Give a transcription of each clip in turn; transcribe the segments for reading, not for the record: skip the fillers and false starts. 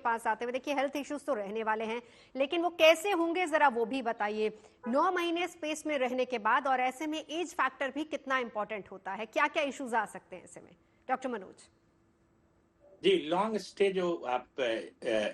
पास आते हुए, देखिए हेल्थ इश्यूज तो रहने वाले हैं, लेकिन वो कैसे होंगे जरा वो भी बताइए। 9 महीने स्पेस में रहने के बाद, और ऐसे में एज फैक्टर भी कितना इंपॉर्टेंट होता है, क्या क्या इश्यूज आ सकते हैं ऐसे में, डॉक्टर मनोज? जी, लॉन्ग स्टे जो आप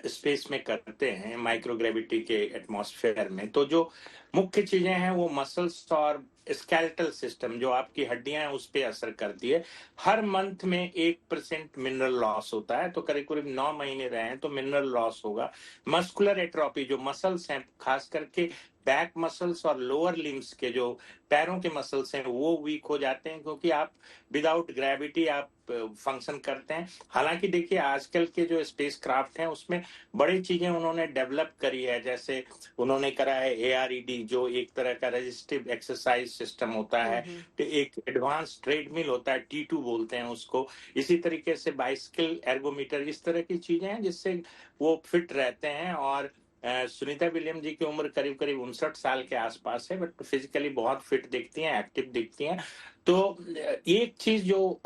स्पेस में करते हैं माइक्रोग्रेविटी के एटमॉस्फेयर में, तो जो मुख्य चीजें हैं वो मसल्स और स्केलेटल सिस्टम जो आपकी हड्डियां हैं उस पे असर करती है। हर मंथ में 1% मिनरल लॉस होता है, तो करीब करीब 9 महीने रहे हैं तो मिनरल लॉस होगा। मस्कुलर एट्रोफी, जो मसल्स हैं खास करके बैक मसल्स और लोअर लिम्स के जो पैरों के मसल्स हैं वो वीक हो जाते हैं, क्योंकि आप विदाउट ग्रेविटी आप फंक्शन करते हैं। हालांकि देखिए आजकल के जो स्पेस क्राफ्ट हैं उसमें बड़ी चीजें उन्होंने डेवलप करी है, जैसे उन्होंने करा है ARED, जो एक तरह का रेजिस्टिव एक्सरसाइज सिस्टम होता है, तो एक एडवांस ट्रेडमिल होता है, T2 बोलते हैं उसको। इसी तरीके से बाइसिकल एर्गोमीटर, इस तरह की चीजें हैं जिससे वो फिट रहते हैं। और सुनीता विलियम जी की उम्र करीब करीब 59 साल के आसपास है, बट फिजिकली बहुत फिट दिखती हैं, एक्टिव दिखती हैं। तो एक चीज जो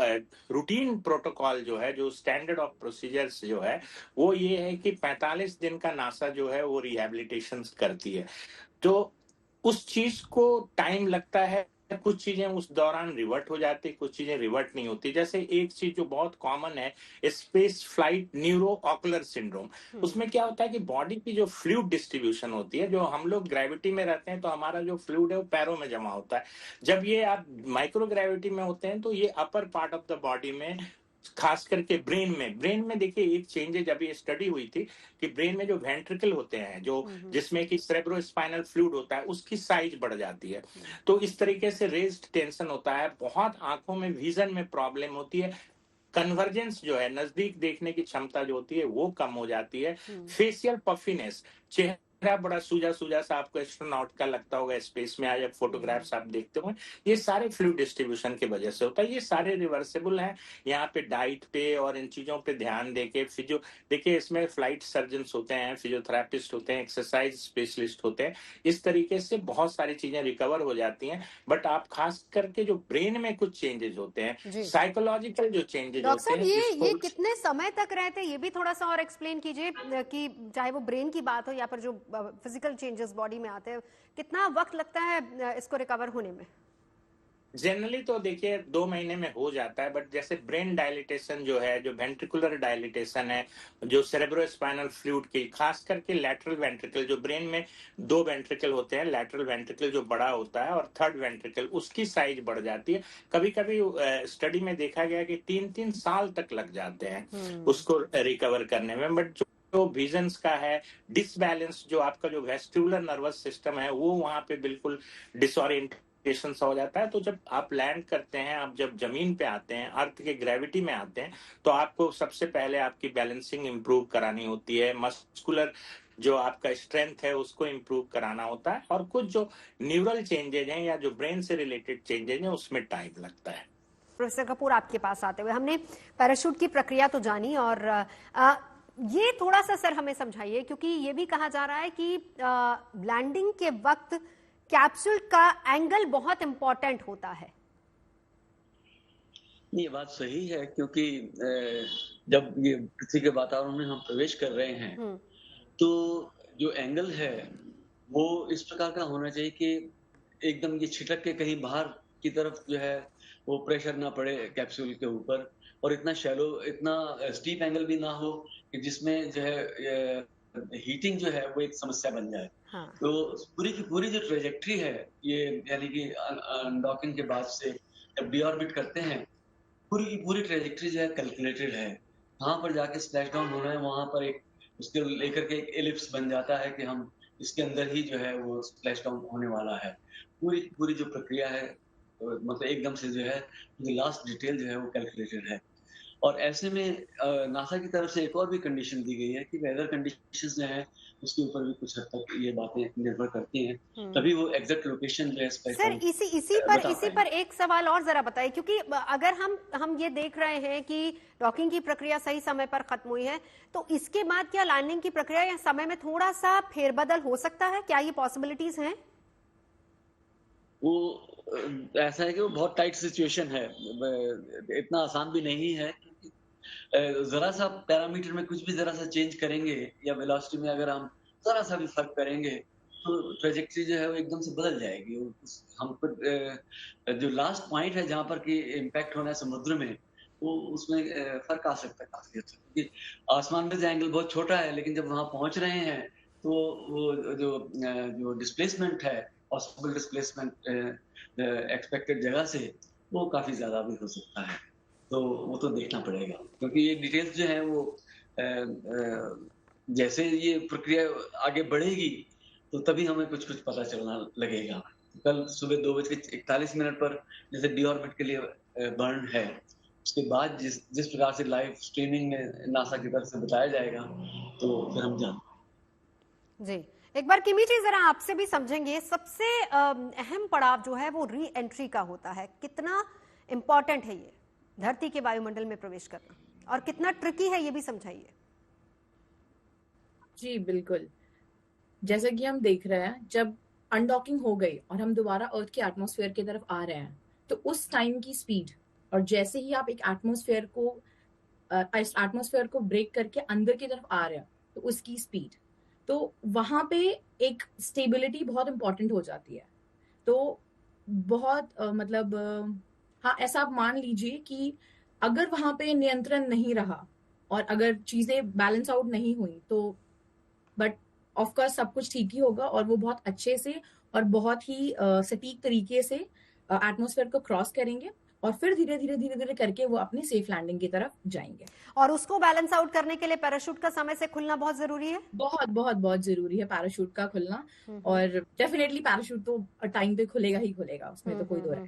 रूटीन प्रोटोकॉल जो है, जो स्टैंडर्ड ऑफ प्रोसीजर्स जो है, वो ये है कि 45 दिन का नासा जो है वो रिहैबिलिटेशन करती है। तो उस चीज को टाइम लगता है, कुछ चीजें उस दौरान रिवर्ट हो जाती, कुछ चीजें रिवर्ट नहीं होती। जैसे एक चीज जो बहुत कॉमन है, space flight neuro ocular syndrome. उसमें क्या होता है कि बॉडी की जो फ्लूइड डिस्ट्रीब्यूशन होती है, जो हम लोग ग्रेविटी में रहते हैं तो हमारा जो फ्लूइड है वो पैरों में जमा होता है। जब ये आप माइक्रो ग्रेविटी में होते हैं तो ये upper part of the body में, खास करके ब्रेन में देखिए एक चेंजेज अभी स्टडी हुई थी कि ब्रेन में जो वेंट्रिकल होते हैं, जो जिसमें कि सेरेब्रोस्पाइनल फ्लूइड होता है, उसकी साइज बढ़ जाती है। तो इस तरीके से रेज्ड टेंशन होता है, बहुत आंखों में विजन में प्रॉब्लम होती है, कन्वर्जेंस जो है, नजदीक देखने की क्षमता जो होती है वो कम हो जाती है। फेशियल पफिनेस, चेहरा बड़ा सूजा सूजा सा आपको एस्ट्रोनॉट का लगता होगा स्पेस में, आज फोटोग्राफ्स आप देखते हो, ये सारे फ्लूइड डिस्ट्रीब्यूशन की वजह से होता है। ये सारे रिवर्सेबल हैं। यहाँ पे डाइट पे और इन चीजों पे ध्यान देके, फिजियो देखिए इसमें फ्लाइट सर्जन्स होते हैं, फिजियोथेरापिस्ट होते हैं, एक्सरसाइज स्पेशलिस्ट होते हैं, इस तरीके से बहुत सारी चीजें रिकवर हो जाती हैं। बट आप खास करके जो ब्रेन में कुछ चेंजेस होते हैं, साइकोलॉजिकल जो चेंजेस डॉक्टर होते साहब, हैं, ये इसको कितने समय तक रहते हैं, ये भी थोड़ा सा और एक्सप्लेन कीजिए, कि चाहे वो ब्रेन की बात हो या फिर जो फिजिकल चेंजेस बॉडी में आते हैं, कितना वक्त लगता है इसको रिकवर होने में? जनरली तो देखिए 2 महीने में हो जाता है, बट जैसे ब्रेन डायलिटेशन जो है, जो वेंट्रिकुलर डायलिटेशन है, जो सेरेब्रोस्पाइनल फ्लूइड की, खास करके लैटरल वेंट्रिकल, जो ब्रेन में 2 वेंट्रिकल होते हैं, लैटरल वेंट्रिकल जो बड़ा होता है और थर्ड वेंट्रिकल, उसकी साइज बढ़ जाती है। कभी कभी स्टडी में देखा गया कि 3-3 साल तक लग जाते हैं उसको रिकवर करने में। बट जो विजन्स का है, डिसबैलेंस, जो आपका जो वेस्टिबुलर नर्वस सिस्टम है वो वहां पे बिल्कुल डिसोरिएंट हो जाता है। तो जब आप लैंड करते हैं, आप जब जमीन पे आते हैं, अर्थ के ग्रेविटी में आते हैं, तो आपको सबसे पहले आपकी बैलेंसिंग इंप्रूव करानी होती है, मस्कुलर जो आपका स्ट्रेंथ है उसको इंप्रूव कराना होता है, और कुछ जो न्यूरल चेंजेज हैं या जो ब्रेन से रिलेटेड चेंजेज हैं उसमें टाइम लगता है। प्रोफेसर कपूर, आपके पास आते हुए हमने पैराशूट की प्रक्रिया तो जानी, और ये थोड़ा सा सर हमें समझाइए, क्योंकि ये भी कहा जा रहा है कि लैंडिंग के वक्त कैप्सूल का एंगल बहुत इंपॉर्टेंट होता है। ये बात सही है, क्योंकि जब ये पृथ्वी के वातावरण में हम प्रवेश कर रहे हैं तो जो एंगल है वो इस प्रकार का होना चाहिए कि एकदम ये छिटक के कहीं बाहर की तरफ जो है वो प्रेशर ना पड़े कैप्सूल के ऊपर, और इतना शैलो, इतना स्टीप एंगल भी ना हो कि जिसमें जो है हीटिंग जो है वो एक समस्या बन जाए। तो पूरी की पूरी जो ट्रेजेक्ट्री है, ये यानी कि अनडॉकिंग के बाद से जब डीऑर्बिट करते हैं, पूरी की पूरी ट्रेजेक्ट्री जो है कैलकुलेटेड है। कहाँ पर जाके स्प्लैश डाउन होना है, वहां पर एक उसके लेकर के एक एलिप्स बन जाता है कि हम इसके अंदर ही जो है वो स्प्लैश डाउन होने वाला है। पूरी की पूरी जो प्रक्रिया है मतलब एकदम से जो है लास्ट डिटेल जो है वो कैलकुलेटेड है। और ऐसे में नासा की तरफ से एक और भी कंडीशन दी गई है कि वेदर कंडीशंस जो है उसके ऊपर भी कुछ हद तक ये बातें निर्भर करती हैं, तभी वो एग्जैक्ट लोकेशन जो है सर इसी पर एक सवाल और जरा बताइए, क्योंकि अगर हम ये देख रहे हैं कि डॉकिंग की प्रक्रिया सही समय पर खत्म हुई है, तो इसके बाद क्या लैंडिंग की प्रक्रिया या समय में थोड़ा सा फेरबदल हो सकता है? क्या ये पॉसिबिलिटीज हैं? वो ऐसा है कि वो बहुत टाइट सिचुएशन है, इतना आसान भी नहीं है, क्योंकि जरा सा पैरामीटर में कुछ भी जरा सा चेंज करेंगे या वेलोसिटी में अगर हम जरा सा भी फर्क करेंगे तो ट्रेजेक्टरी जो है वो एकदम से बदल जाएगी। हम पर जो लास्ट पॉइंट है जहाँ पर कि इम्पैक्ट होना है समुद्र में, वो उसमें फर्क आ सकता है काफी अच्छा, क्योंकि आसमान में जो एंगल बहुत छोटा है, लेकिन जब वहां पहुंच रहे हैं तो वो जो डिस्प्लेसमेंट है, पॉसिबल डिस्प्लेसमेंट एक्सपेक्टेड जगह से, वो काफी ज्यादा भी हो सकता है। तो वो तो देखना पड़ेगा, क्योंकि ये डिटेल्स जो है वो जैसे ये प्रक्रिया आगे बढ़ेगी तो तभी हमें कुछ कुछ पता चलना लगेगा। कल सुबह 2:41 पर जैसे डीऑर्बिट के लिए बर्न है, उसके बाद जिस प्रकार से लाइव स्ट्रीमिंग में नासा की तरफ से बताया जाएगा तो फिर हम जानते जी। एक बार किमी जी जरा आपसे भी समझेंगे, सबसे अहम पड़ाव जो है वो री एंट्री का होता है, कितना इंपॉर्टेंट है ये धरती के वायुमंडल में प्रवेश करना, और कितना ट्रिकी है ये भी समझाइए। जी बिल्कुल, जैसे कि हम देख रहे हैं जब अनडॉकिंग हो गई और हम दोबारा अर्थ के एटमॉस्फेयर की तरफ आ रहे हैं, तो उस टाइम की स्पीड और जैसे ही आप एक एटमॉस्फेयर को ब्रेक करके अंदर की तरफ आ रहे हैं तो उसकी स्पीड, तो वहां पे एक स्टेबिलिटी बहुत इंपॉर्टेंट हो जाती है। तो बहुत हाँ, ऐसा आप मान लीजिए कि अगर वहां पे नियंत्रण नहीं रहा और अगर चीजें बैलेंस आउट नहीं हुई तो बट ऑफकोर्स सब कुछ ठीक ही होगा और वो बहुत अच्छे से और बहुत ही सटीक तरीके से एटमॉस्फेयर को क्रॉस करेंगे और फिर धीरे धीरे करके वो अपनी सेफ लैंडिंग की तरफ जाएंगे। और उसको बैलेंस आउट करने के लिए पैराशूट का समय से खुलना बहुत जरूरी है। बहुत बहुत बहुत जरूरी है पैराशूट का खुलना, और डेफिनेटली पैराशूट तो टाइम पे खुलेगा ही खुलेगा, उसमें तो कोई दो राय।